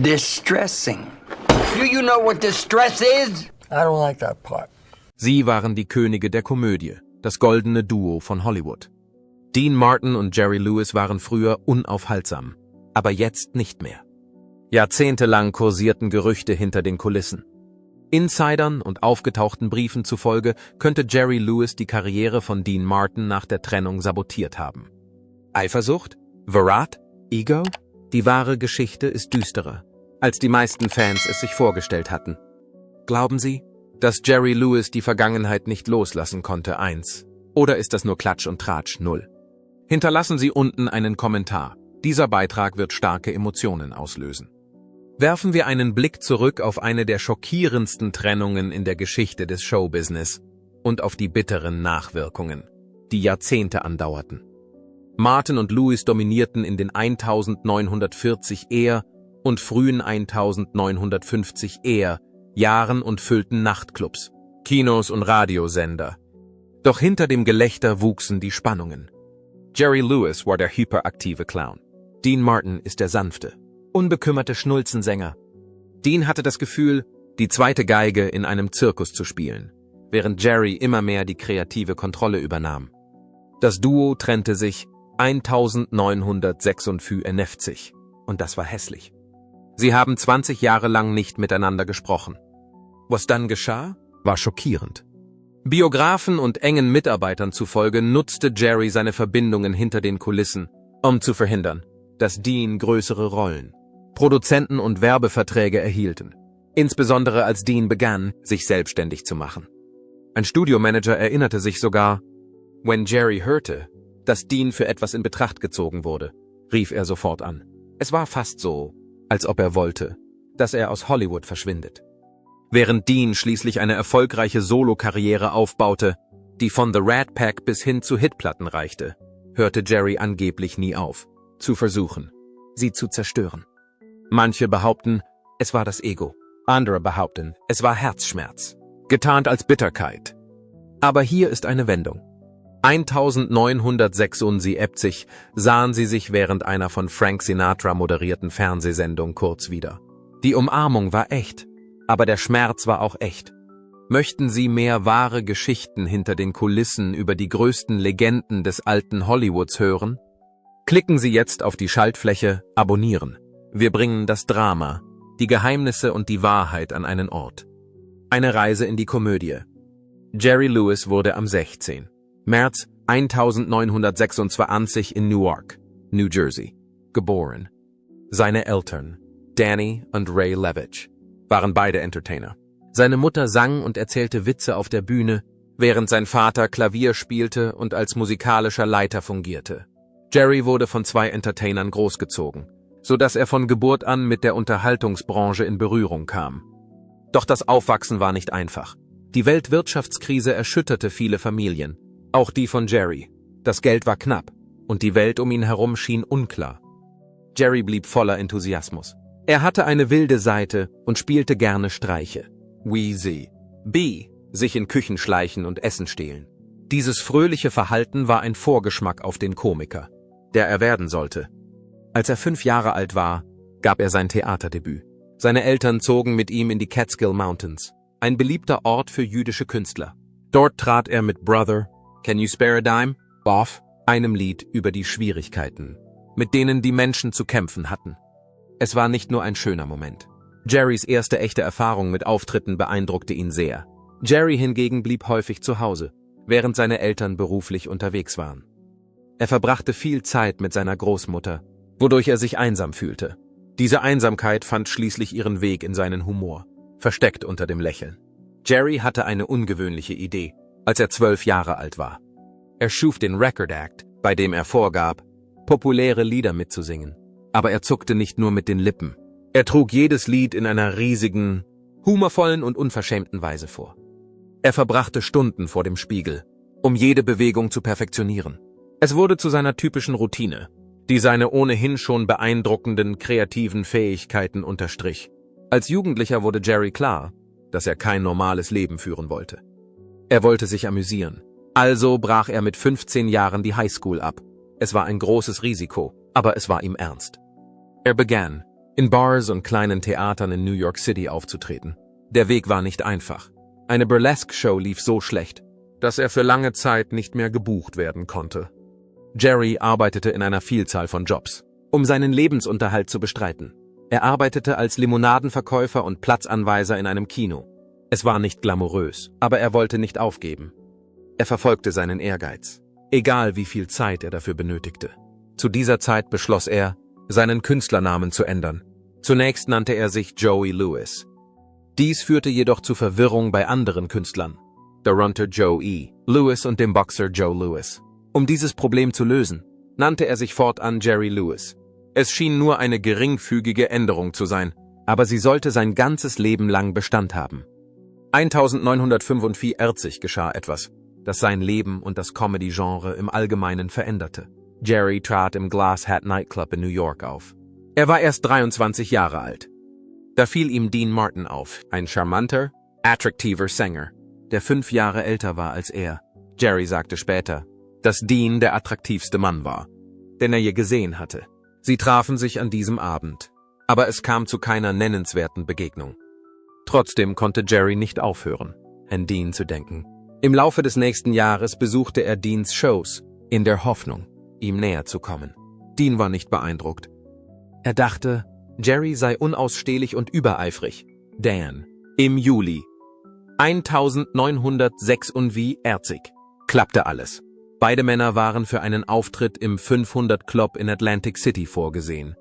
Distressing. Do you know what distress is? I don't like that part. Sie waren die Könige der Komödie, das goldene Duo von Hollywood. Dean Martin und Jerry Lewis waren früher unaufhaltsam, aber jetzt nicht mehr. Jahrzehntelang kursierten Gerüchte hinter den Kulissen. Insidern und aufgetauchten Briefen zufolge könnte Jerry Lewis die Karriere von Dean Martin nach der Trennung sabotiert haben. Eifersucht? Verrat? Ego? Die wahre Geschichte ist düsterer, als die meisten Fans es sich vorgestellt hatten. Glauben Sie, dass Jerry Lewis die Vergangenheit nicht loslassen konnte? 1. Oder ist das nur Klatsch und Tratsch? 0. Hinterlassen Sie unten einen Kommentar. Dieser Beitrag wird starke Emotionen auslösen. Werfen wir einen Blick zurück auf eine der schockierendsten Trennungen in der Geschichte des Showbusiness und auf die bitteren Nachwirkungen, die Jahrzehnte andauerten. Martin und Lewis dominierten in den 1940 eher und frühen 1950 eher Jahren und füllten Nachtclubs, Kinos und Radiosender. Doch hinter dem Gelächter wuchsen die Spannungen. Jerry Lewis war der hyperaktive Clown. Dean Martin ist der sanfte, unbekümmerte Schnulzensänger. Dean hatte das Gefühl, die zweite Geige in einem Zirkus zu spielen, während Jerry immer mehr die kreative Kontrolle übernahm. Das Duo trennte sich 1956 und das war hässlich. Sie haben 20 Jahre lang nicht miteinander gesprochen. Was dann geschah, war schockierend. Biografen und engen Mitarbeitern zufolge nutzte Jerry seine Verbindungen hinter den Kulissen, um zu verhindern, dass Dean größere Rollen, Produzenten und Werbeverträge erhielten, insbesondere als Dean begann, sich selbstständig zu machen. Ein Studiomanager erinnerte sich sogar, wenn Jerry hörte, dass Dean für etwas in Betracht gezogen wurde, rief er sofort an. Es war fast so, als ob er wollte, dass er aus Hollywood verschwindet. Während Dean schließlich eine erfolgreiche Solokarriere aufbaute, die von The Rat Pack bis hin zu Hitplatten reichte, hörte Jerry angeblich nie auf, zu versuchen, sie zu zerstören. Manche behaupten, es war das Ego. Andere behaupten, es war Herzschmerz, getarnt als Bitterkeit. Aber hier ist eine Wendung. 1976 sahen sie sich während einer von Frank Sinatra moderierten Fernsehsendung kurz wieder. Die Umarmung war echt, aber der Schmerz war auch echt. Möchten Sie mehr wahre Geschichten hinter den Kulissen über die größten Legenden des alten Hollywoods hören? Klicken Sie jetzt auf die Schaltfläche Abonnieren. Wir bringen das Drama, die Geheimnisse und die Wahrheit an einen Ort. Eine Reise in die Komödie. Jerry Lewis wurde am 16. März 1926 in Newark, New Jersey, geboren. Seine Eltern, Danny und Ray Levitch, waren beide Entertainer. Seine Mutter sang und erzählte Witze auf der Bühne, während sein Vater Klavier spielte und als musikalischer Leiter fungierte. Jerry wurde von 2 Entertainern großgezogen, so dass er von Geburt an mit der Unterhaltungsbranche in Berührung kam. Doch das Aufwachsen war nicht einfach. Die Weltwirtschaftskrise erschütterte viele Familien, auch die von Jerry. Das Geld war knapp und die Welt um ihn herum schien unklar. Jerry blieb voller Enthusiasmus. Er hatte eine wilde Seite und spielte gerne Streiche. Wheezy. B. Sich in Küchen schleichen und Essen stehlen. Dieses fröhliche Verhalten war ein Vorgeschmack auf den Komiker, der er werden sollte. Als er 5 Jahre alt war, gab er sein Theaterdebüt. Seine Eltern zogen mit ihm in die Catskill Mountains, ein beliebter Ort für jüdische Künstler. Dort trat er mit Brother, Can You Spare a Dime? Auf, einem Lied über die Schwierigkeiten, mit denen die Menschen zu kämpfen hatten. Es war nicht nur ein schöner Moment. Jerrys erste echte Erfahrung mit Auftritten beeindruckte ihn sehr. Jerry hingegen blieb häufig zu Hause, während seine Eltern beruflich unterwegs waren. Er verbrachte viel Zeit mit seiner Großmutter, wodurch er sich einsam fühlte. Diese Einsamkeit fand schließlich ihren Weg in seinen Humor, versteckt unter dem Lächeln. Jerry hatte eine ungewöhnliche Idee, als er 12 Jahre alt war. Er schuf den Record Act, bei dem er vorgab, populäre Lieder mitzusingen. Aber er zuckte nicht nur mit den Lippen. Er trug jedes Lied in einer riesigen, humorvollen und unverschämten Weise vor. Er verbrachte Stunden vor dem Spiegel, um jede Bewegung zu perfektionieren. Es wurde zu seiner typischen Routine, die seine ohnehin schon beeindruckenden kreativen Fähigkeiten unterstrich. Als Jugendlicher wurde Jerry klar, dass er kein normales Leben führen wollte. Er wollte sich amüsieren. Also brach er mit 15 Jahren die Highschool ab. Es war ein großes Risiko, aber es war ihm ernst. Er begann, in Bars und kleinen Theatern in New York City aufzutreten. Der Weg war nicht einfach. Eine Burlesque-Show lief so schlecht, dass er für lange Zeit nicht mehr gebucht werden konnte. Jerry arbeitete in einer Vielzahl von Jobs, um seinen Lebensunterhalt zu bestreiten. Er arbeitete als Limonadenverkäufer und Platzanweiser in einem Kino. Es war nicht glamourös, aber er wollte nicht aufgeben. Er verfolgte seinen Ehrgeiz, egal wie viel Zeit er dafür benötigte. Zu dieser Zeit beschloss er, seinen Künstlernamen zu ändern. Zunächst nannte er sich Joey Lewis. Dies führte jedoch zu Verwirrung bei anderen Künstlern, darunter Joe Lewis und dem Boxer Joe Lewis. Um dieses Problem zu lösen, nannte er sich fortan Jerry Lewis. Es schien nur eine geringfügige Änderung zu sein, aber sie sollte sein ganzes Leben lang Bestand haben. 1945 geschah etwas, das sein Leben und das Comedy-Genre im Allgemeinen veränderte. Jerry trat im Glass Hat Nightclub in New York auf. Er war erst 23 Jahre alt. Da fiel ihm Dean Martin auf, ein charmanter, attraktiver Sänger, der 5 Jahre älter war als er. Jerry sagte später, dass Dean der attraktivste Mann war, den er je gesehen hatte. Sie trafen sich an diesem Abend, aber es kam zu keiner nennenswerten Begegnung. Trotzdem konnte Jerry nicht aufhören, an Dean zu denken. Im Laufe des nächsten Jahres besuchte er Deans Shows, in der Hoffnung, ihm näher zu kommen. Dean war nicht beeindruckt. Er dachte, Jerry sei unausstehlich und übereifrig. Dan. Im Juli 1946 klappte alles. Beide Männer waren für einen Auftritt im 500 Club in Atlantic City vorgesehen.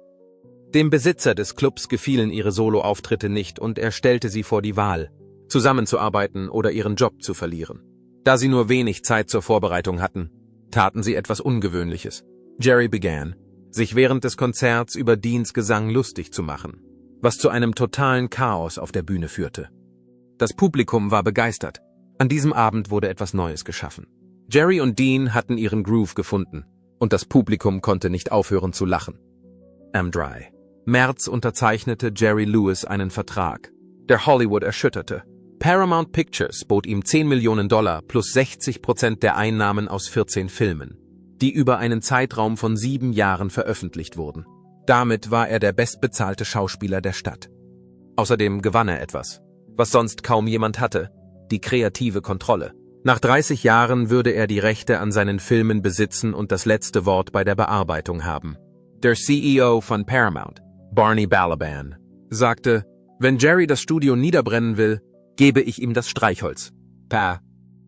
Dem Besitzer des Clubs gefielen ihre Soloauftritte nicht und er stellte sie vor die Wahl, zusammenzuarbeiten oder ihren Job zu verlieren. Da sie nur wenig Zeit zur Vorbereitung hatten, taten sie etwas Ungewöhnliches. Jerry begann, sich während des Konzerts über Deans Gesang lustig zu machen, was zu einem totalen Chaos auf der Bühne führte. Das Publikum war begeistert. An diesem Abend wurde etwas Neues geschaffen. Jerry und Dean hatten ihren Groove gefunden und das Publikum konnte nicht aufhören zu lachen. Am 3. März unterzeichnete Jerry Lewis einen Vertrag, der Hollywood erschütterte. Paramount Pictures bot ihm $10 Millionen plus 60% der Einnahmen aus 14 Filmen, die über einen Zeitraum von 7 Jahren veröffentlicht wurden. Damit war er der bestbezahlte Schauspieler der Stadt. Außerdem gewann er etwas, was sonst kaum jemand hatte, die kreative Kontrolle. Nach 30 Jahren würde er die Rechte an seinen Filmen besitzen und das letzte Wort bei der Bearbeitung haben. Der CEO von Paramount, Barney Balaban, sagte, wenn Jerry das Studio niederbrennen will, gebe ich ihm das Streichholz.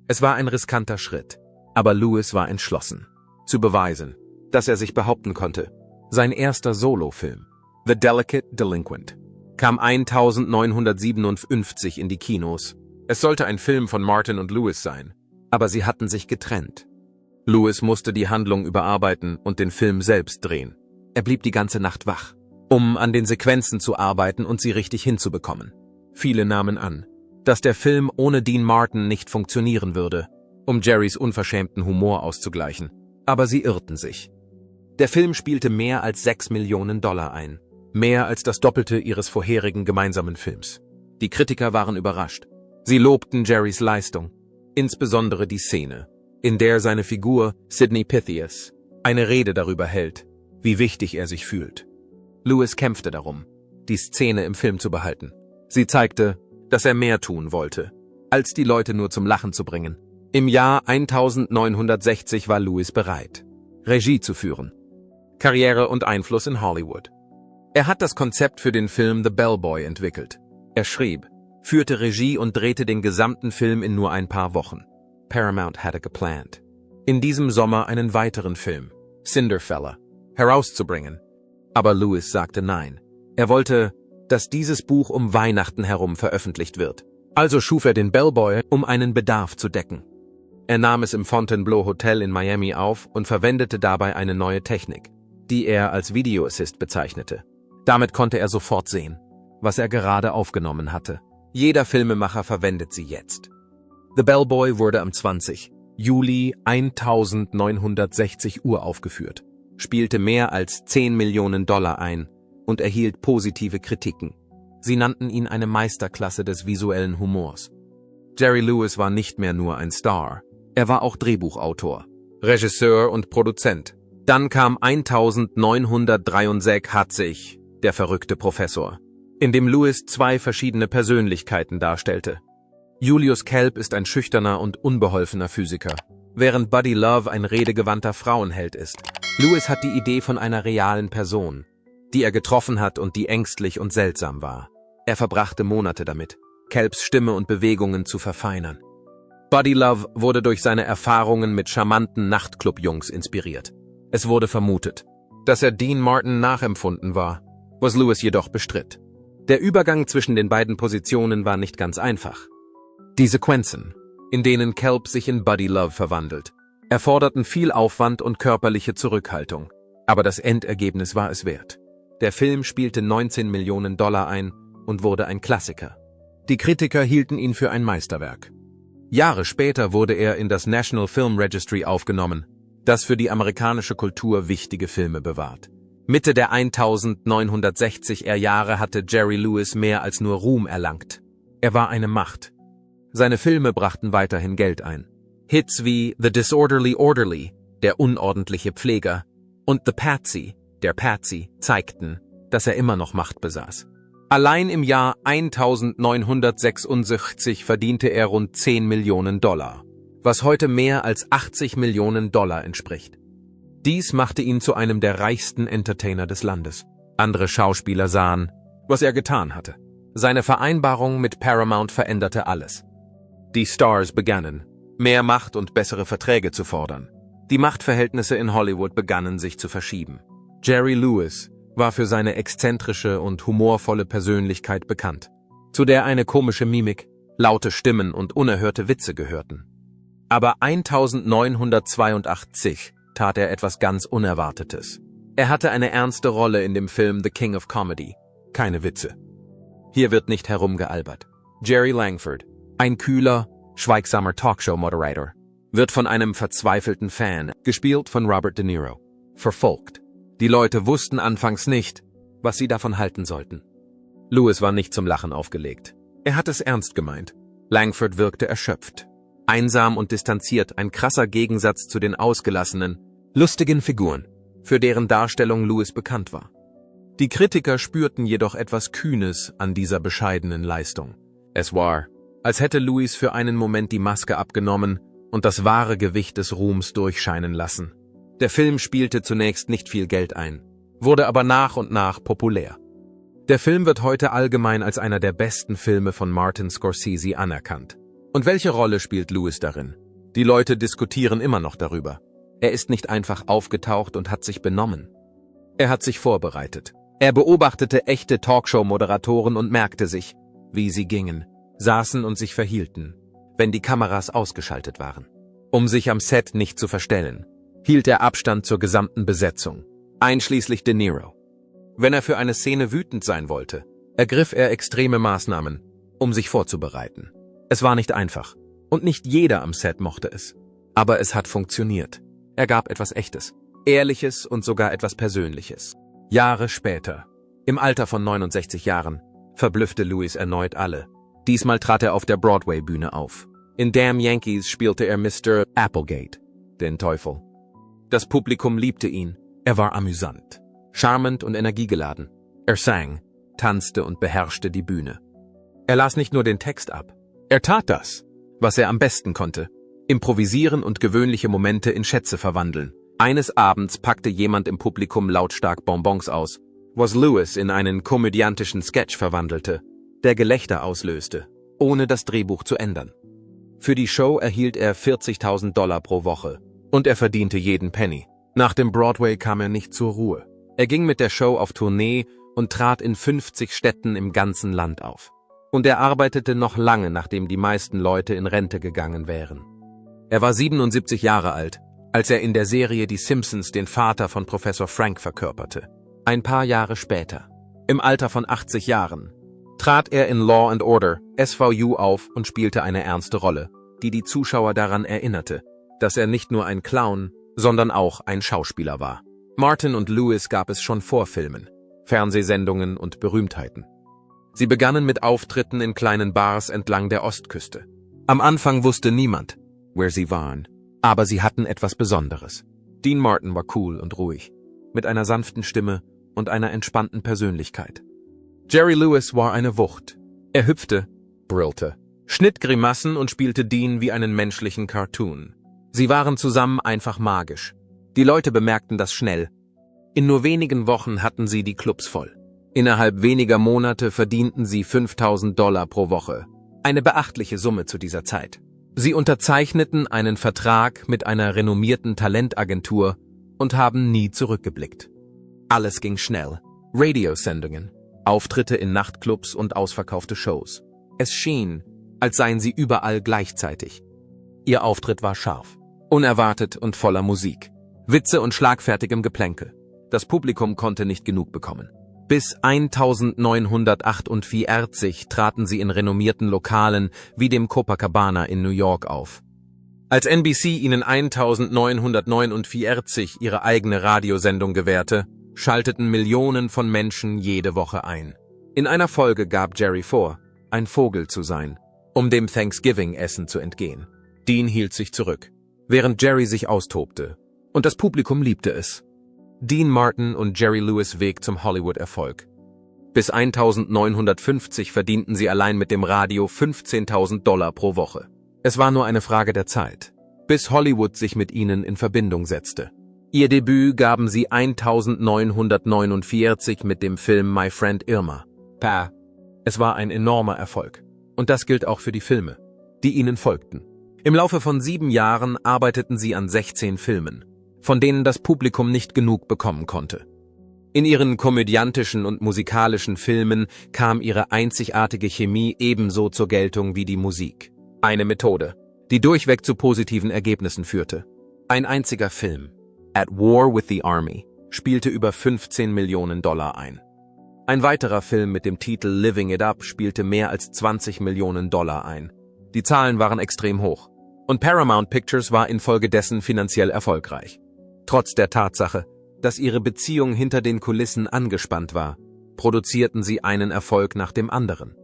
Es war ein riskanter Schritt, aber Lewis war entschlossen, zu beweisen, dass er sich behaupten konnte. Sein erster Solofilm, The Delicate Delinquent, kam 1957 in die Kinos. Es sollte ein Film von Martin und Lewis sein, aber sie hatten sich getrennt. Lewis musste die Handlung überarbeiten und den Film selbst drehen. Er blieb die ganze Nacht wach, um an den Sequenzen zu arbeiten und sie richtig hinzubekommen. Viele nahmen an, dass der Film ohne Dean Martin nicht funktionieren würde, um Jerrys unverschämten Humor auszugleichen. Aber sie irrten sich. Der Film spielte mehr als $6 Millionen ein, mehr als das Doppelte ihres vorherigen gemeinsamen Films. Die Kritiker waren überrascht. Sie lobten Jerrys Leistung, insbesondere die Szene, in der seine Figur Sidney Pythias eine Rede darüber hält, wie wichtig er sich fühlt. Lewis kämpfte darum, die Szene im Film zu behalten. Sie zeigte, dass er mehr tun wollte, als die Leute nur zum Lachen zu bringen. Im Jahr 1960 war Lewis bereit, Regie zu führen. Karriere und Einfluss in Hollywood. Er hat das Konzept für den Film The Bellboy entwickelt. Er schrieb, führte Regie und drehte den gesamten Film in nur ein paar Wochen. Paramount hatte geplant, in diesem Sommer einen weiteren Film, Cinderfella, herauszubringen. Aber Lewis sagte nein. Er wollte, dass dieses Buch um Weihnachten herum veröffentlicht wird. Also schuf er den Bellboy, um einen Bedarf zu decken. Er nahm es im Fontainebleau Hotel in Miami auf und verwendete dabei eine neue Technik, die er als Video Assist bezeichnete. Damit konnte er sofort sehen, was er gerade aufgenommen hatte. Jeder Filmemacher verwendet sie jetzt. The Bellboy wurde am 20. Juli 1960 aufgeführt, spielte mehr als $10 Millionen ein und erhielt positive Kritiken. Sie nannten ihn eine Meisterklasse des visuellen Humors. Jerry Lewis war nicht mehr nur ein Star, er war auch Drehbuchautor, Regisseur und Produzent. Dann kam 1963 der verrückte Professor, in dem Lewis zwei verschiedene Persönlichkeiten darstellte. Julius Kelp ist ein schüchterner und unbeholfener Physiker, während Buddy Love ein redegewandter Frauenheld ist. Lewis hat die Idee von einer realen Person, die er getroffen hat und die ängstlich und seltsam war. Er verbrachte Monate damit, Kelps Stimme und Bewegungen zu verfeinern. Buddy Love wurde durch seine Erfahrungen mit charmanten Nachtclub-Jungs inspiriert. Es wurde vermutet, dass er Dean Martin nachempfunden war, was Lewis jedoch bestritt. Der Übergang zwischen den beiden Positionen war nicht ganz einfach. Die Sequenzen, in denen Kelp sich in Buddy Love verwandelt, erforderten viel Aufwand und körperliche Zurückhaltung. Aber das Endergebnis war es wert. Der Film spielte 19 Millionen Dollar ein und wurde ein Klassiker. Die Kritiker hielten ihn für ein Meisterwerk. Jahre später wurde er in das National Film Registry aufgenommen, das für die amerikanische Kultur wichtige Filme bewahrt. Mitte der 1960er Jahre hatte Jerry Lewis mehr als nur Ruhm erlangt. Er war eine Macht. Seine Filme brachten weiterhin Geld ein. Hits wie The Disorderly Orderly, der unordentliche Pfleger, und The Patsy, der Patsy, zeigten, dass er immer noch Macht besaß. Allein im Jahr 1966 verdiente er rund 10 Millionen Dollar, was heute mehr als 80 Millionen Dollar entspricht. Dies machte ihn zu einem der reichsten Entertainer des Landes. Andere Schauspieler sahen, was er getan hatte. Seine Vereinbarung mit Paramount veränderte alles. Die Stars begannen, mehr Macht und bessere Verträge zu fordern. Die Machtverhältnisse in Hollywood begannen sich zu verschieben. Jerry Lewis war für seine exzentrische und humorvolle Persönlichkeit bekannt, zu der eine komische Mimik, laute Stimmen und unerhörte Witze gehörten. Aber 1982 tat er etwas ganz Unerwartetes. Er hatte eine ernste Rolle in dem Film The King of Comedy. Keine Witze. Hier wird nicht herumgealbert. Jerry Langford, ein kühler, schweigsamer Talkshow-Moderator, wird von einem verzweifelten Fan, gespielt von Robert De Niro, verfolgt. Die Leute wussten anfangs nicht, was sie davon halten sollten. Lewis war nicht zum Lachen aufgelegt. Er hat es ernst gemeint. Langford wirkte erschöpft, einsam und distanziert, ein krasser Gegensatz zu den ausgelassenen, lustigen Figuren, für deren Darstellung Lewis bekannt war. Die Kritiker spürten jedoch etwas Kühnes an dieser bescheidenen Leistung. Es war, als hätte Lewis für einen Moment die Maske abgenommen und das wahre Gewicht des Ruhms durchscheinen lassen. Der Film spielte zunächst nicht viel Geld ein, wurde aber nach und nach populär. Der Film wird heute allgemein als einer der besten Filme von Martin Scorsese anerkannt. Und welche Rolle spielt Lewis darin? Die Leute diskutieren immer noch darüber. Er ist nicht einfach aufgetaucht und hat sich benommen. Er hat sich vorbereitet. Er beobachtete echte Talkshow-Moderatoren und merkte sich, wie sie gingen, saßen und sich verhielten, wenn die Kameras ausgeschaltet waren. Um sich am Set nicht zu verstellen, hielt er Abstand zur gesamten Besetzung, einschließlich De Niro. Wenn er für eine Szene wütend sein wollte, ergriff er extreme Maßnahmen, um sich vorzubereiten. Es war nicht einfach, und nicht jeder am Set mochte es. Aber es hat funktioniert. Er gab etwas Echtes, Ehrliches und sogar etwas Persönliches. Jahre später, im Alter von 69 Jahren, verblüffte Lewis erneut alle. Diesmal trat er auf der Broadway-Bühne auf. In Damn Yankees spielte er Mr. Applegate, den Teufel. Das Publikum liebte ihn. Er war amüsant, charmant und energiegeladen. Er sang, tanzte und beherrschte die Bühne. Er las nicht nur den Text ab. Er tat das, was er am besten konnte: improvisieren und gewöhnliche Momente in Schätze verwandeln. Eines Abends packte jemand im Publikum lautstark Bonbons aus, was Lewis in einen komödiantischen Sketch verwandelte, der Gelächter auslöste, ohne das Drehbuch zu ändern. Für die Show erhielt er $40.000 pro Woche. Und er verdiente jeden Penny. Nach dem Broadway kam er nicht zur Ruhe. Er ging mit der Show auf Tournee und trat in 50 Städten im ganzen Land auf. Und er arbeitete noch lange, nachdem die meisten Leute in Rente gegangen wären. Er war 77 Jahre alt, als er in der Serie Die Simpsons den Vater von Professor Frank verkörperte. Ein paar Jahre später, im Alter von 80 Jahren, trat er in Law and Order, SVU auf und spielte eine ernste Rolle, die die Zuschauer daran erinnerte, dass er nicht nur ein Clown, sondern auch ein Schauspieler war. Martin und Lewis gab es schon vor Filmen, Fernsehsendungen und Berühmtheiten. Sie begannen mit Auftritten in kleinen Bars entlang der Ostküste. Am Anfang wusste niemand, wer sie waren, aber sie hatten etwas Besonderes. Dean Martin war cool und ruhig, mit einer sanften Stimme und einer entspannten Persönlichkeit. Jerry Lewis war eine Wucht. Er hüpfte, brüllte, schnitt Grimassen und spielte Dean wie einen menschlichen Cartoon. Sie waren zusammen einfach magisch. Die Leute bemerkten das schnell. In nur wenigen Wochen hatten sie die Clubs voll. Innerhalb weniger Monate verdienten sie $5.000 pro Woche. Eine beachtliche Summe zu dieser Zeit. Sie unterzeichneten einen Vertrag mit einer renommierten Talentagentur und haben nie zurückgeblickt. Alles ging schnell. Radiosendungen, Auftritte in Nachtclubs und ausverkaufte Shows. Es schien, als seien sie überall gleichzeitig. Ihr Auftritt war scharf, unerwartet und voller Musik, Witze und schlagfertigem Geplänkel. Das Publikum konnte nicht genug bekommen. Bis 1948 traten sie in renommierten Lokalen wie dem Copacabana in New York auf. Als NBC ihnen 1949 ihre eigene Radiosendung gewährte, schalteten Millionen von Menschen jede Woche ein. In einer Folge gab Jerry vor, ein Vogel zu sein, um dem Thanksgiving-Essen zu entgehen. Dean hielt sich zurück, während Jerry sich austobte, und das Publikum liebte es. Dean Martin und Jerry Lewis Weg zum Hollywood-Erfolg. Bis 1950 verdienten sie allein mit dem Radio $15.000 pro Woche. Es war nur eine Frage der Zeit, bis Hollywood sich mit ihnen in Verbindung setzte. Ihr Debüt gaben sie 1949 mit dem Film My Friend Irma. Es war ein enormer Erfolg. Und das gilt auch für die Filme, die ihnen folgten. Im Laufe von 7 Jahren arbeiteten sie an 16 Filmen, von denen das Publikum nicht genug bekommen konnte. In ihren komödiantischen und musikalischen Filmen kam ihre einzigartige Chemie ebenso zur Geltung wie die Musik. Eine Methode, die durchweg zu positiven Ergebnissen führte. Ein einziger Film, At War with the Army, spielte über $15 Millionen ein. Ein weiterer Film mit dem Titel Living It Up spielte mehr als $20 Millionen ein. Die Zahlen waren extrem hoch. Und Paramount Pictures war infolgedessen finanziell erfolgreich. Trotz der Tatsache, dass ihre Beziehung hinter den Kulissen angespannt war, produzierten sie einen Erfolg nach dem anderen.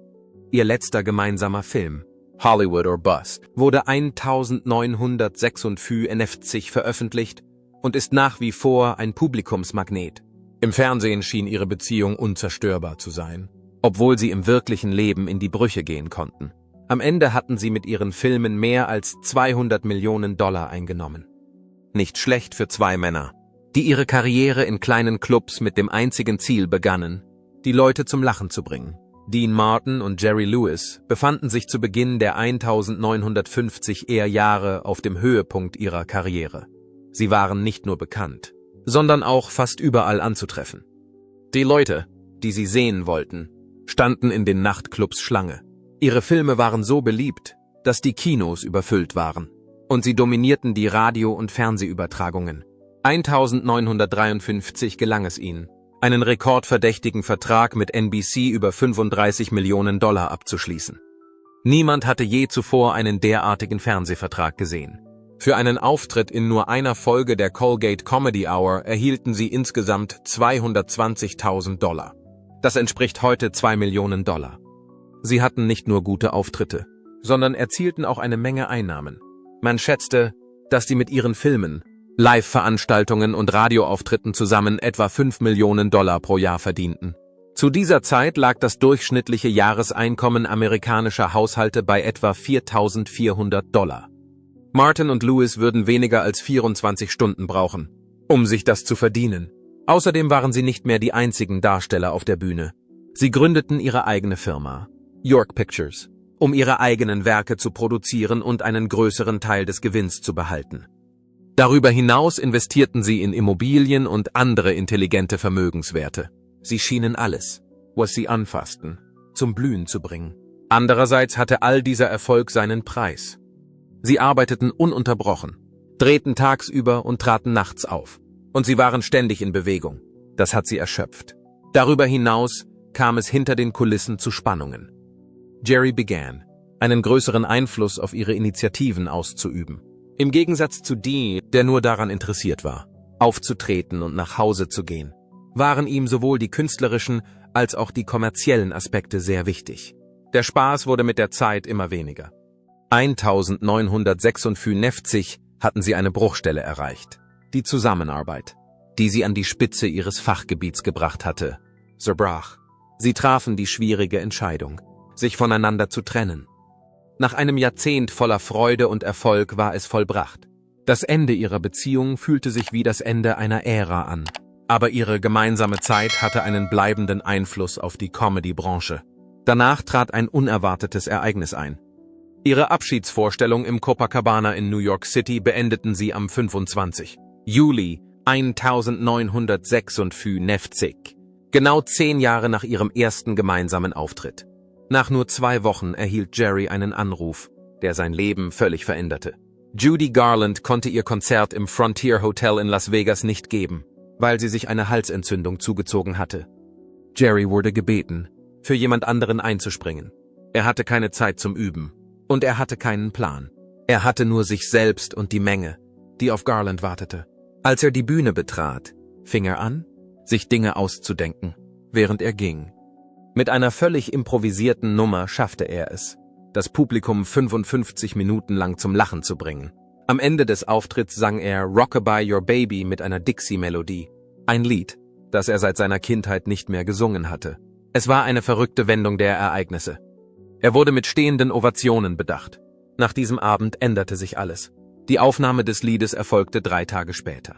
Ihr letzter gemeinsamer Film, Hollywood or Bust, wurde 1956 veröffentlicht und ist nach wie vor ein Publikumsmagnet. Im Fernsehen schien ihre Beziehung unzerstörbar zu sein, obwohl sie im wirklichen Leben in die Brüche gehen konnten. Am Ende hatten sie mit ihren Filmen mehr als $200 Millionen eingenommen. Nicht schlecht für 2 Männer, die ihre Karriere in kleinen Clubs mit dem einzigen Ziel begannen, die Leute zum Lachen zu bringen. Dean Martin und Jerry Lewis befanden sich zu Beginn der 1950er Jahre auf dem Höhepunkt ihrer Karriere. Sie waren nicht nur bekannt, sondern auch fast überall anzutreffen. Die Leute, die sie sehen wollten, standen in den Nachtclubs Schlange. Ihre Filme waren so beliebt, dass die Kinos überfüllt waren. Und sie dominierten die Radio- und Fernsehübertragungen. 1953 gelang es ihnen, einen rekordverdächtigen Vertrag mit NBC über $35 Millionen abzuschließen. Niemand hatte je zuvor einen derartigen Fernsehvertrag gesehen. Für einen Auftritt in nur einer Folge der Colgate Comedy Hour erhielten sie insgesamt $220.000. Das entspricht heute $2 Millionen. Sie hatten nicht nur gute Auftritte, sondern erzielten auch eine Menge Einnahmen. Man schätzte, dass sie mit ihren Filmen, Live-Veranstaltungen und Radioauftritten zusammen etwa $5 Millionen pro Jahr verdienten. Zu dieser Zeit lag das durchschnittliche Jahreseinkommen amerikanischer Haushalte bei etwa $4.400. Martin und Lewis würden weniger als 24 Stunden brauchen, um sich das zu verdienen. Außerdem waren sie nicht mehr die einzigen Darsteller auf der Bühne. Sie gründeten ihre eigene Firma, York Pictures, um ihre eigenen Werke zu produzieren und einen größeren Teil des Gewinns zu behalten. Darüber hinaus investierten sie in Immobilien und andere intelligente Vermögenswerte. Sie schienen alles, was sie anfassten, zum Blühen zu bringen. Andererseits hatte all dieser Erfolg seinen Preis. Sie arbeiteten ununterbrochen, drehten tagsüber und traten nachts auf. Und sie waren ständig in Bewegung. Das hat sie erschöpft. Darüber hinaus kam es hinter den Kulissen zu Spannungen. Jerry begann, einen größeren Einfluss auf ihre Initiativen auszuüben. Im Gegensatz zu Dean, der nur daran interessiert war, aufzutreten und nach Hause zu gehen, waren ihm sowohl die künstlerischen als auch die kommerziellen Aspekte sehr wichtig. Der Spaß wurde mit der Zeit immer weniger. 1956 hatten sie eine Bruchstelle erreicht. Die Zusammenarbeit. die sie an die Spitze ihres Fachgebiets gebracht hatte, zerbrach. Sie trafen die schwierige Entscheidung, sich voneinander zu trennen. Nach einem Jahrzehnt voller Freude und Erfolg war es vollbracht. Das Ende ihrer Beziehung fühlte sich wie das Ende einer Ära an. Aber ihre gemeinsame Zeit hatte einen bleibenden Einfluss auf die Comedy-Branche. Danach trat ein unerwartetes Ereignis ein. Ihre Abschiedsvorstellung im Copacabana in New York City beendeten sie am 25. Juli 1956, genau 10 Jahre nach ihrem ersten gemeinsamen Auftritt. Nach nur 2 Wochen erhielt Jerry einen Anruf, der sein Leben völlig veränderte. Judy Garland konnte ihr Konzert im Frontier Hotel in Las Vegas nicht geben, weil sie sich eine Halsentzündung zugezogen hatte. Jerry wurde gebeten, für jemand anderen einzuspringen. Er hatte keine Zeit zum Üben und er hatte keinen Plan. Er hatte nur sich selbst und die Menge, die auf Garland wartete. Als er die Bühne betrat, fing er an, sich Dinge auszudenken, während er ging. Mit einer völlig improvisierten Nummer schaffte er es, das Publikum 55 Minuten lang zum Lachen zu bringen. Am Ende des Auftritts sang er Rockabye Your Baby mit einer Dixie-Melodie. Ein Lied, das er seit seiner Kindheit nicht mehr gesungen hatte. Es war eine verrückte Wendung der Ereignisse. Er wurde mit stehenden Ovationen bedacht. Nach diesem Abend änderte sich alles. Die Aufnahme des Liedes erfolgte 3 Tage später.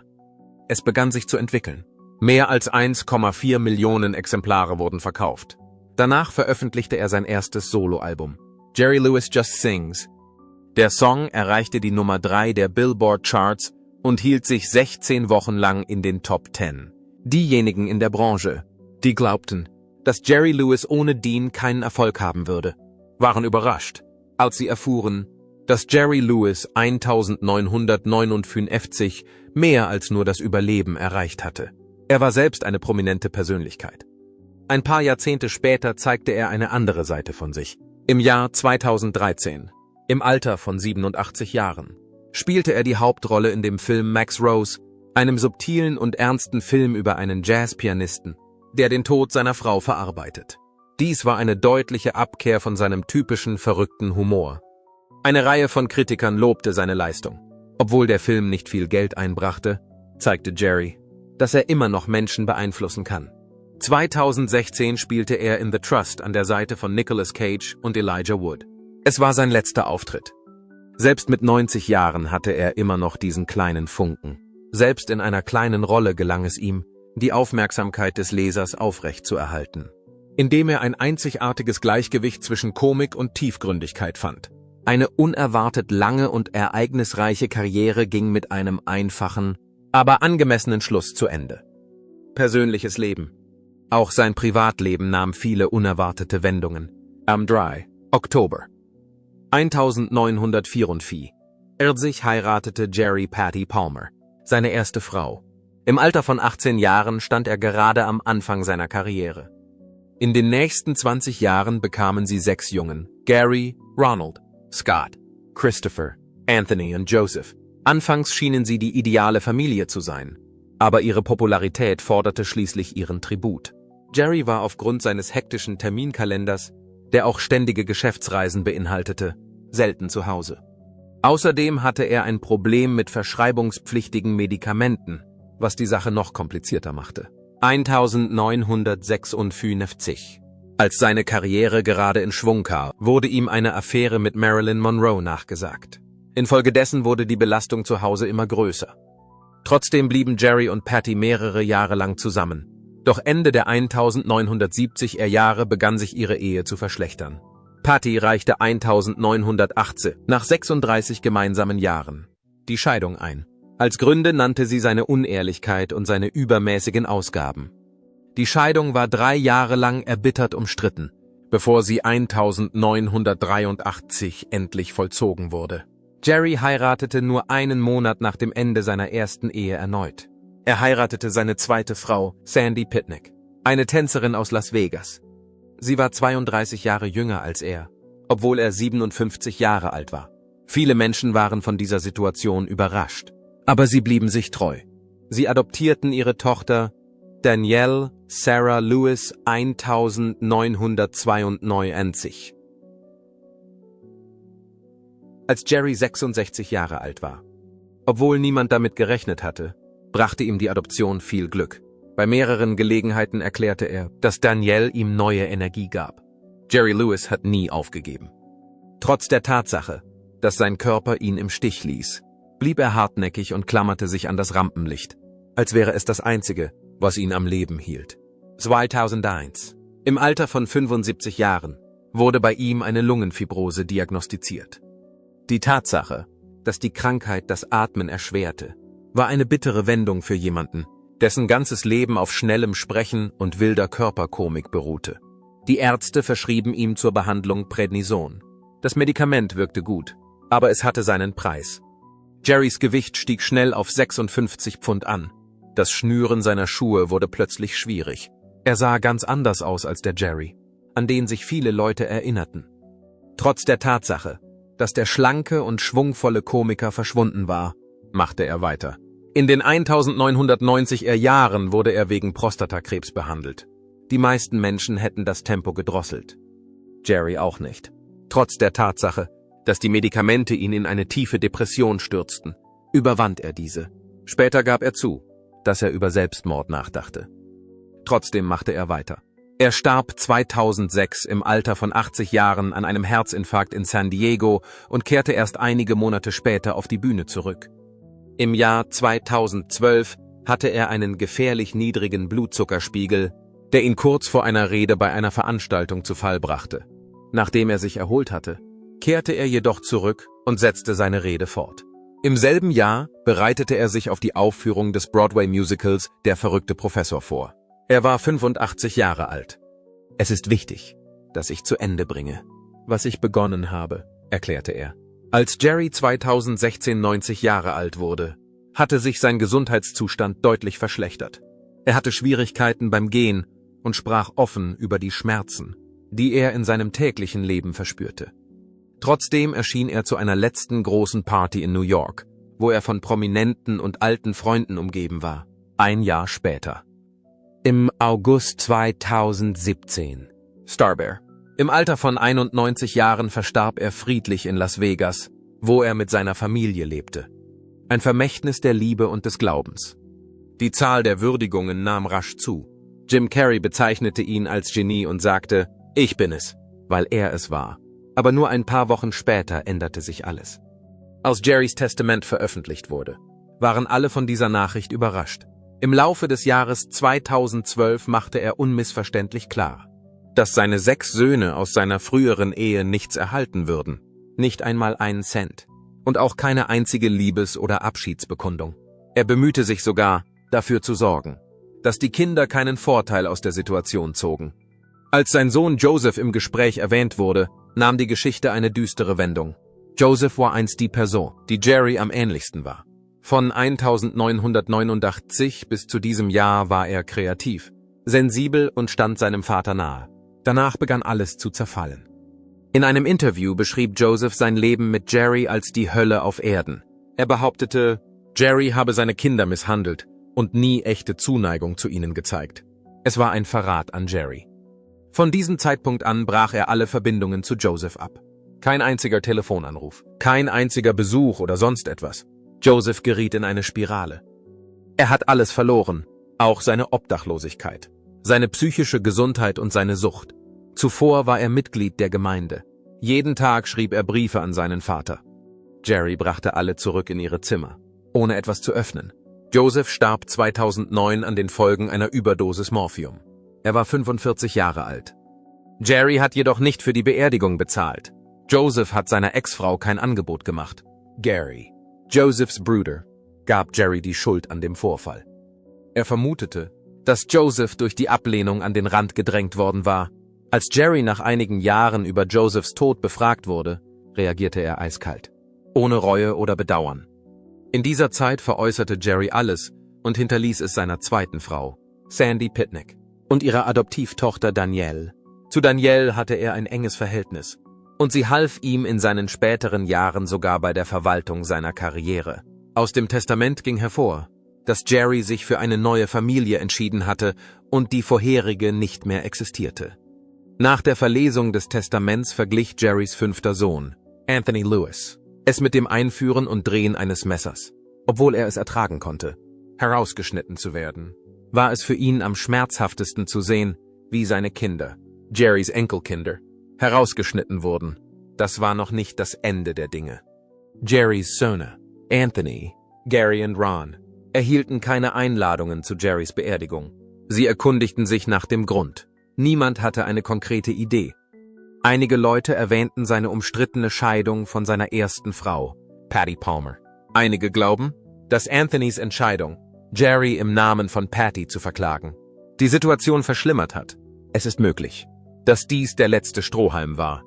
Es begann sich zu entwickeln. Mehr als 1,4 Millionen Exemplare wurden verkauft. Danach veröffentlichte er sein erstes Soloalbum, Jerry Lewis Just Sings. Der Song erreichte die Nummer 3 der Billboard Charts und hielt sich 16 Wochen lang in den Top 10. Diejenigen in der Branche, die glaubten, dass Jerry Lewis ohne Dean keinen Erfolg haben würde, waren überrascht, als sie erfuhren, dass Jerry Lewis 1959 mehr als nur das Überleben erreicht hatte. Er war selbst eine prominente Persönlichkeit. Ein paar Jahrzehnte später zeigte er eine andere Seite von sich. Im Jahr 2013, im Alter von 87 Jahren, spielte er die Hauptrolle in dem Film Max Rose, einem subtilen und ernsten Film über einen Jazzpianisten, der den Tod seiner Frau verarbeitet. Dies war eine deutliche Abkehr von seinem typischen verrückten Humor. Eine Reihe von Kritikern lobte seine Leistung. Obwohl der Film nicht viel Geld einbrachte, zeigte Jerry, dass er immer noch Menschen beeinflussen kann. 2016 spielte er in The Trust an der Seite von Nicolas Cage und Elijah Wood. Es war sein letzter Auftritt. Selbst mit 90 Jahren hatte er immer noch diesen kleinen Funken. Selbst in einer kleinen Rolle gelang es ihm, die Aufmerksamkeit des Lesers aufrechtzuerhalten, indem er ein einzigartiges Gleichgewicht zwischen Komik und Tiefgründigkeit fand. Eine unerwartet lange und ereignisreiche Karriere ging mit einem einfachen, aber angemessenen Schluss zu Ende. Persönliches Leben. Auch sein Privatleben nahm viele unerwartete Wendungen. Am 3. Oktober 1944 heiratete Jerry Patty Palmer, seine erste Frau. Im Alter von 18 Jahren stand er gerade am Anfang seiner Karriere. In den nächsten 20 Jahren bekamen sie 6 Jungen: Gary, Ronald, Scott, Christopher, Anthony und Joseph. Anfangs schienen sie die ideale Familie zu sein, aber ihre Popularität forderte schließlich ihren Tribut. Jerry war aufgrund seines hektischen Terminkalenders, der auch ständige Geschäftsreisen beinhaltete, selten zu Hause. Außerdem hatte er ein Problem mit verschreibungspflichtigen Medikamenten, was die Sache noch komplizierter machte. 1956. Als seine Karriere gerade in Schwung kam, wurde ihm eine Affäre mit Marilyn Monroe nachgesagt. Infolgedessen wurde die Belastung zu Hause immer größer. Trotzdem blieben Jerry und Patty mehrere Jahre lang zusammen. Doch Ende der 1970er Jahre begann sich ihre Ehe zu verschlechtern. Patty reichte 1918, nach 36 gemeinsamen Jahren, die Scheidung ein. Als Gründe nannte sie seine Unehrlichkeit und seine übermäßigen Ausgaben. Die Scheidung war 3 Jahre lang erbittert umstritten, bevor sie 1983 endlich vollzogen wurde. Jerry heiratete nur einen Monat nach dem Ende seiner ersten Ehe erneut. Er heiratete seine zweite Frau, Sandy Pitnick, eine Tänzerin aus Las Vegas. Sie war 32 Jahre jünger als er, obwohl er 57 Jahre alt war. Viele Menschen waren von dieser Situation überrascht, aber sie blieben sich treu. Sie adoptierten ihre Tochter Danielle Sarah Lewis 1992. Als Jerry 66 Jahre alt war. Obwohl niemand damit gerechnet hatte, brachte ihm die Adoption viel Glück. Bei mehreren Gelegenheiten erklärte er, dass Danielle ihm neue Energie gab. Jerry Lewis hat nie aufgegeben. Trotz der Tatsache, dass sein Körper ihn im Stich ließ, blieb er hartnäckig und klammerte sich an das Rampenlicht, als wäre es das Einzige, was ihn am Leben hielt. 2001, im Alter von 75 Jahren, wurde bei ihm eine Lungenfibrose diagnostiziert. Die Tatsache, dass die Krankheit das Atmen erschwerte, war eine bittere Wendung für jemanden, dessen ganzes Leben auf schnellem Sprechen und wilder Körperkomik beruhte. Die Ärzte verschrieben ihm zur Behandlung Prednison. Das Medikament wirkte gut, aber es hatte seinen Preis. Jerrys Gewicht stieg schnell auf 56 Pfund an. Das Schnüren seiner Schuhe wurde plötzlich schwierig. Er sah ganz anders aus als der Jerry, an den sich viele Leute erinnerten. Trotz der Tatsache, dass der schlanke und schwungvolle Komiker verschwunden war, machte er weiter. In den 1990er Jahren wurde er wegen Prostatakrebs behandelt. Die meisten Menschen hätten das Tempo gedrosselt. Jerry auch nicht. Trotz der Tatsache, dass die Medikamente ihn in eine tiefe Depression stürzten, überwand er diese. Später gab er zu, dass er über Selbstmord nachdachte. Trotzdem machte er weiter. Er starb 2006 im Alter von 80 Jahren an einem Herzinfarkt in San Diego und kehrte erst einige Monate später auf die Bühne zurück. Im Jahr 2012 hatte er einen gefährlich niedrigen Blutzuckerspiegel, der ihn kurz vor einer Rede bei einer Veranstaltung zu Fall brachte. Nachdem er sich erholt hatte, kehrte er jedoch zurück und setzte seine Rede fort. Im selben Jahr bereitete er sich auf die Aufführung des Broadway-Musicals Der verrückte Professor vor. Er war 85 Jahre alt. Es ist wichtig, dass ich zu Ende bringe, was ich begonnen habe, erklärte er. Als Jerry 2016 90 Jahre alt wurde, hatte sich sein Gesundheitszustand deutlich verschlechtert. Er hatte Schwierigkeiten beim Gehen und sprach offen über die Schmerzen, die er in seinem täglichen Leben verspürte. Trotzdem erschien er zu einer letzten großen Party in New York, wo er von Prominenten und alten Freunden umgeben war. Ein Jahr später. Im August 2017. Starbear. Im Alter von 91 Jahren verstarb er friedlich in Las Vegas, wo er mit seiner Familie lebte. Ein Vermächtnis der Liebe und des Glaubens. Die Zahl der Würdigungen nahm rasch zu. Jim Carrey bezeichnete ihn als Genie und sagte, ich bin es, weil er es war. Aber nur ein paar Wochen später änderte sich alles. Als Jerrys Testament veröffentlicht wurde, waren alle von dieser Nachricht überrascht. Im Laufe des Jahres 2012 machte er unmissverständlich klar, dass seine 6 Söhne aus seiner früheren Ehe nichts erhalten würden, nicht einmal einen Cent und auch keine einzige Liebes- oder Abschiedsbekundung. Er bemühte sich sogar, dafür zu sorgen, dass die Kinder keinen Vorteil aus der Situation zogen. Als sein Sohn Joseph im Gespräch erwähnt wurde, nahm die Geschichte eine düstere Wendung. Joseph war einst die Person, die Jerry am ähnlichsten war. Von 1989 bis zu diesem Jahr war er kreativ, sensibel und stand seinem Vater nahe. Danach begann alles zu zerfallen. In einem Interview beschrieb Joseph sein Leben mit Jerry als die Hölle auf Erden. Er behauptete, Jerry habe seine Kinder misshandelt und nie echte Zuneigung zu ihnen gezeigt. Es war ein Verrat an Jerry. Von diesem Zeitpunkt an brach er alle Verbindungen zu Joseph ab. Kein einziger Telefonanruf, kein einziger Besuch oder sonst etwas. Joseph geriet in eine Spirale. Er hat alles verloren, auch seine Obdachlosigkeit, seine psychische Gesundheit und seine Sucht. Zuvor war er Mitglied der Gemeinde. Jeden Tag schrieb er Briefe an seinen Vater. Jerry brachte alle zurück in ihre Zimmer, ohne etwas zu öffnen. Joseph starb 2009 an den Folgen einer Überdosis Morphium. Er war 45 Jahre alt. Jerry hat jedoch nicht für die Beerdigung bezahlt. Joseph hat seiner Ex-Frau kein Angebot gemacht. Gary, Josephs Bruder, gab Jerry die Schuld an dem Vorfall. Er vermutete, dass Joseph durch die Ablehnung an den Rand gedrängt worden war. Als Jerry nach einigen Jahren über Josephs Tod befragt wurde, reagierte er eiskalt, ohne Reue oder Bedauern. In dieser Zeit veräußerte Jerry alles und hinterließ es seiner zweiten Frau, Sandy Pitnick, und ihrer Adoptivtochter Danielle. Zu Danielle hatte er ein enges Verhältnis, und sie half ihm in seinen späteren Jahren sogar bei der Verwaltung seiner Karriere. Aus dem Testament ging hervor, dass Jerry sich für eine neue Familie entschieden hatte und die vorherige nicht mehr existierte. Nach der Verlesung des Testaments verglich Jerrys 5. Sohn, Anthony Lewis, es mit dem Einführen und Drehen eines Messers, obwohl er es ertragen konnte. herausgeschnitten zu werden, war es für ihn am schmerzhaftesten zu sehen, wie seine Kinder, Jerrys Enkelkinder, herausgeschnitten wurden. Das war noch nicht das Ende der Dinge. Jerrys Söhne, Anthony, Gary und Ron, erhielten keine Einladungen zu Jerrys Beerdigung. Sie erkundigten sich nach dem Grund. Niemand hatte eine konkrete Idee. Einige Leute erwähnten seine umstrittene Scheidung von seiner ersten Frau, Patty Palmer. Einige glauben, dass Anthonys Entscheidung, Jerry im Namen von Patty zu verklagen, die Situation verschlimmert hat. Es ist möglich, dass dies der letzte Strohhalm war.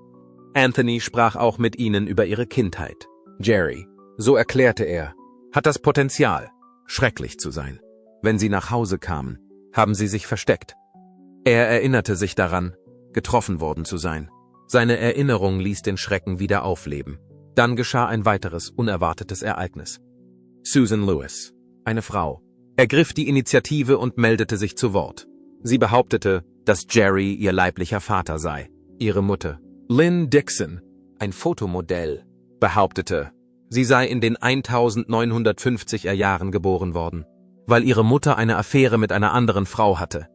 Anthony sprach auch mit ihnen über ihre Kindheit. Jerry, so erklärte er, hat das Potenzial, schrecklich zu sein. Wenn sie nach Hause kamen, haben sie sich versteckt. Er erinnerte sich daran, getroffen worden zu sein. Seine Erinnerung ließ den Schrecken wieder aufleben. Dann geschah ein weiteres, unerwartetes Ereignis. Susan Lewis, eine Frau, ergriff die Initiative und meldete sich zu Wort. Sie behauptete, dass Jerry ihr leiblicher Vater sei. Ihre Mutter, Lynn Dixon, ein Fotomodell, behauptete, sie sei in den 1950er Jahren geboren worden, weil ihre Mutter eine Affäre mit einer anderen Frau hatte.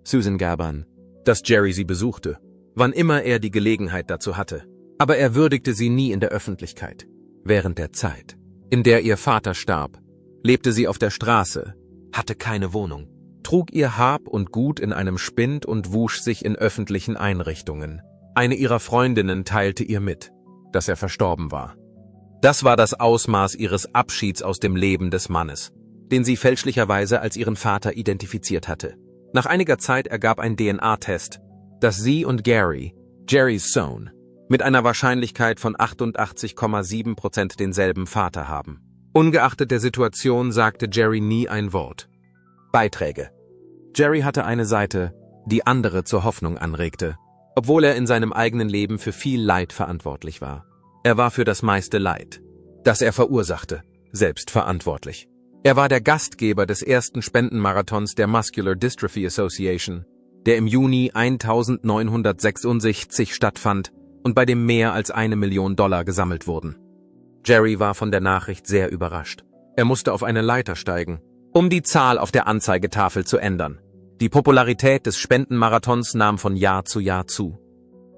Susan gab an, dass Jerry sie besuchte, wann immer er die Gelegenheit dazu hatte, aber er würdigte sie nie in der Öffentlichkeit. Während der Zeit, in der ihr Vater starb, lebte sie auf der Straße, hatte keine Wohnung, trug ihr Hab und Gut in einem Spind und wusch sich in öffentlichen Einrichtungen. Eine ihrer Freundinnen teilte ihr mit, dass er verstorben war. Das war das Ausmaß ihres Abschieds aus dem Leben des Mannes, den sie fälschlicherweise als ihren Vater identifiziert hatte. Nach einiger Zeit ergab ein DNA-Test, dass sie und Gary, Jerrys Sohn, mit einer Wahrscheinlichkeit von 88,7% denselben Vater haben. Ungeachtet der Situation sagte Jerry nie ein Wort. Beiträge. Jerry hatte eine Seite, die andere zur Hoffnung anregte, obwohl er in seinem eigenen Leben für viel Leid verantwortlich war. Er war für das meiste Leid, das er verursachte, selbst verantwortlich. Er war der Gastgeber des ersten Spendenmarathons der Muscular Dystrophy Association, der im Juni 1966 stattfand und bei dem mehr als $1 Million gesammelt wurden. Jerry war von der Nachricht sehr überrascht. Er musste auf eine Leiter steigen, um die Zahl auf der Anzeigetafel zu ändern. Die Popularität des Spendenmarathons nahm von Jahr zu Jahr zu.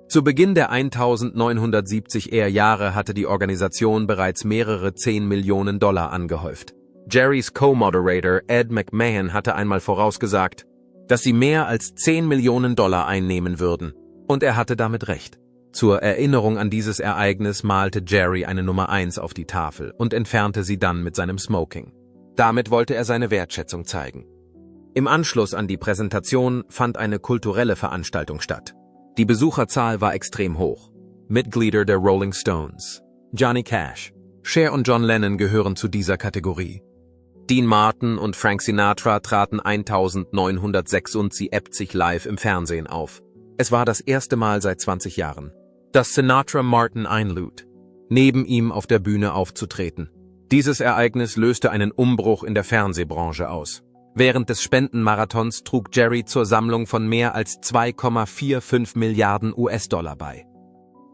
Zu Beginn der 1970er Jahre hatte die Organisation bereits mehrere 10 Millionen Dollar angehäuft. Jerrys Co-Moderator Ed McMahon hatte einmal vorausgesagt, dass sie mehr als 10 Millionen Dollar einnehmen würden. Und er hatte damit recht. Zur Erinnerung an dieses Ereignis malte Jerry eine Nummer 1 auf die Tafel und entfernte sie dann mit seinem Smoking. Damit wollte er seine Wertschätzung zeigen. Im Anschluss an die Präsentation fand eine kulturelle Veranstaltung statt. Die Besucherzahl war extrem hoch. Mitglieder der Rolling Stones, Johnny Cash, Cher und John Lennon gehören zu dieser Kategorie. Dean Martin und Frank Sinatra traten 1976 live im Fernsehen auf. Es war das erste Mal seit 20 Jahren, dass Sinatra Martin einlud, neben ihm auf der Bühne aufzutreten. Dieses Ereignis löste einen Umbruch in der Fernsehbranche aus. Während des Spendenmarathons trug Jerry zur Sammlung von mehr als 2,45 Milliarden US-Dollar bei.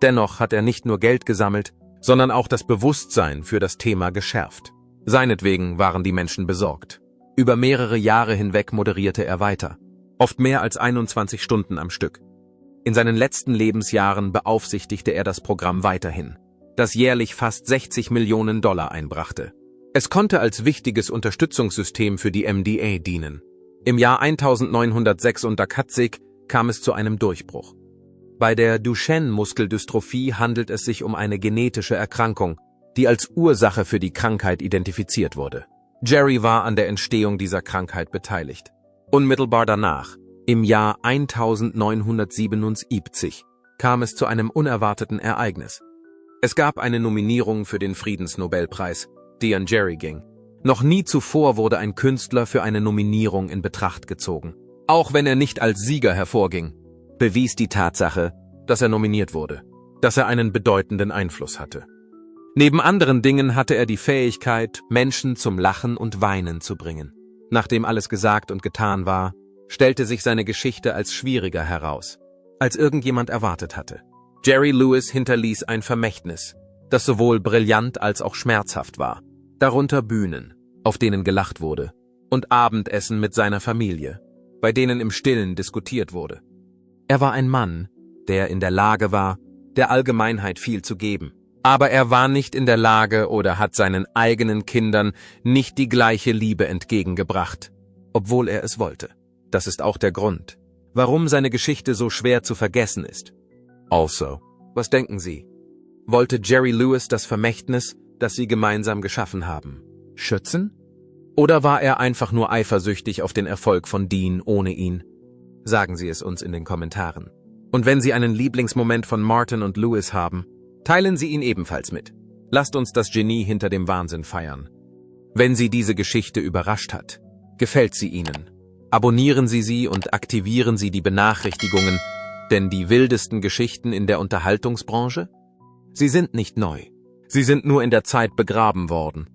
Dennoch hat er nicht nur Geld gesammelt, sondern auch das Bewusstsein für das Thema geschärft. Seinetwegen waren die Menschen besorgt. Über mehrere Jahre hinweg moderierte er weiter, oft mehr als 21 Stunden am Stück. In seinen letzten Lebensjahren beaufsichtigte er das Programm weiterhin, das jährlich fast 60 Millionen Dollar einbrachte. Es konnte als wichtiges Unterstützungssystem für die MDA dienen. Im Jahr 1986 kam es zu einem Durchbruch. Bei der Duchenne-Muskeldystrophie handelt es sich um eine genetische Erkrankung, die als Ursache für die Krankheit identifiziert wurde. Jerry war an der Entstehung dieser Krankheit beteiligt. Unmittelbar danach, im Jahr 1977, kam es zu einem unerwarteten Ereignis. Es gab eine Nominierung für den Friedensnobelpreis, die an Jerry ging. Noch nie zuvor wurde ein Künstler für eine Nominierung in Betracht gezogen. Auch wenn er nicht als Sieger hervorging, bewies die Tatsache, dass er nominiert wurde, dass er einen bedeutenden Einfluss hatte. Neben anderen Dingen hatte er die Fähigkeit, Menschen zum Lachen und Weinen zu bringen. Nachdem alles gesagt und getan war, stellte sich seine Geschichte als schwieriger heraus, als irgendjemand erwartet hatte. Jerry Lewis hinterließ ein Vermächtnis, das sowohl brillant als auch schmerzhaft war. Darunter Bühnen, auf denen gelacht wurde, und Abendessen mit seiner Familie, bei denen im Stillen diskutiert wurde. Er war ein Mann, der in der Lage war, der Allgemeinheit viel zu geben. Aber er war nicht in der Lage oder hat seinen eigenen Kindern nicht die gleiche Liebe entgegengebracht, obwohl er es wollte. Das ist auch der Grund, warum seine Geschichte so schwer zu vergessen ist. Also, was denken Sie? Wollte Jerry Lewis das Vermächtnis, das sie gemeinsam geschaffen haben, schützen? Oder war er einfach nur eifersüchtig auf den Erfolg von Dean ohne ihn? Sagen Sie es uns in den Kommentaren. Und wenn Sie einen Lieblingsmoment von Martin und Lewis haben, teilen Sie ihn ebenfalls mit. Lasst uns das Genie hinter dem Wahnsinn feiern. Wenn Sie diese Geschichte überrascht hat, gefällt sie Ihnen. Abonnieren Sie sie und aktivieren Sie die Benachrichtigungen, denn die wildesten Geschichten in der Unterhaltungsbranche? Sie sind nicht neu. Sie sind nur in der Zeit begraben worden.